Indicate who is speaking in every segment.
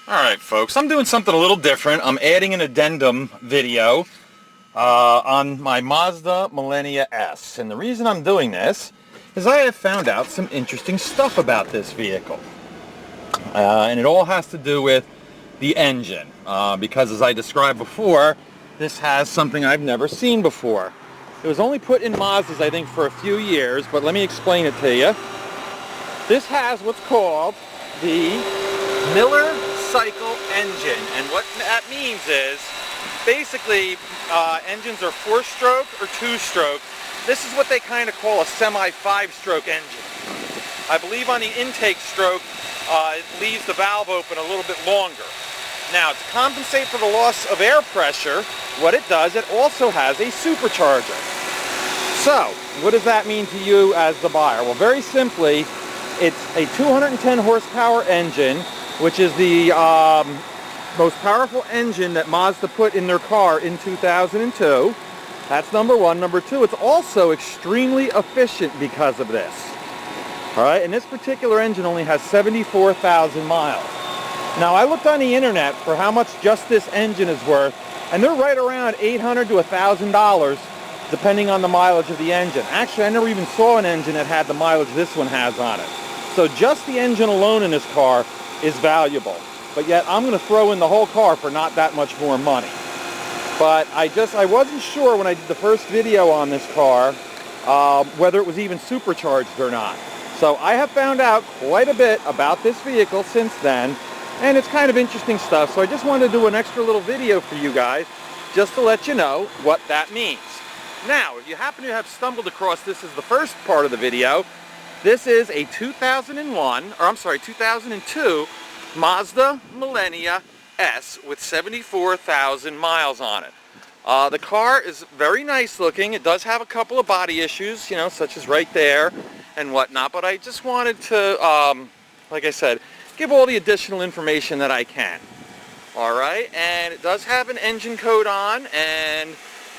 Speaker 1: Alright folks, I'm doing something a little different. I'm adding an addendum video on my Mazda Millenia S. And the reason I'm doing this is I have found out some interesting stuff about this vehicle. And it all has to do with the engine. Because as I described before, this has something I've never seen before. It was only put in Mazdas, I think, for a few years, but let me explain it to you. This has what's called the Miller cycle engine, and what that means is basically engines are 4-stroke or 2-stroke. This is what they kind of call a semi 5-stroke engine. I believe on the intake stroke it leaves the valve open a little bit longer. Now, to compensate for the loss of air pressure, what it does, it also has a supercharger. So what does that mean to you as the buyer? Well, very simply, it's a 210 horsepower engine, which is the most powerful engine that Mazda put in their car in 2002. That's number one. Number two, it's also extremely efficient because of this. All right, and this particular engine only has 74,000 miles. Now, I looked on the internet for how much just this engine is worth, and they're right around $800 to $1,000, depending on the mileage of the engine. Actually, I never even saw an engine that had the mileage this one has on it. So just the engine alone in this car is valuable, but yet I'm going to throw in the whole car for not that much more money. But I wasn't sure when I did the first video on this car whether it was even supercharged or not. So I have found out quite a bit about this vehicle since then, and it's kind of interesting stuff. So I just wanted to do an extra little video for you guys just to let you know what that means. Now, if you happen to have stumbled across this as the first part of the video, this is a 2002 Mazda Millenia S with 74,000 miles on it. The car is very nice looking. It does have a couple of body issues, you know, such as right there and whatnot, but I just wanted to, like I said, give all the additional information that I can. Alright, and it does have an engine code on, and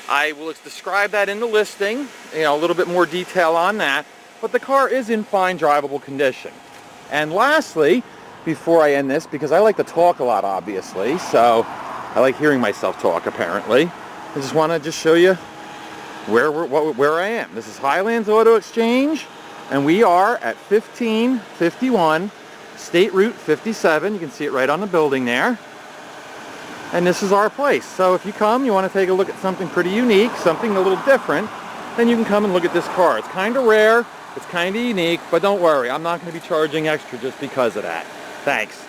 Speaker 1: I will describe that in the listing, you know, a little bit more detail on that. But the car is in fine drivable condition. And lastly, before I end this, because I like to talk a lot, obviously, so I like hearing myself talk, apparently, I just want to show you where I am. This is Highlands Auto Exchange, and we are at 1551 State Route 57. You can see it right on the building there. And this is our place. So if you come, you want to take a look at something pretty unique, something a little different, then you can come and look at this car. It's kind of rare. It's kind of unique, but don't worry, I'm not going to be charging extra just because of that. Thanks.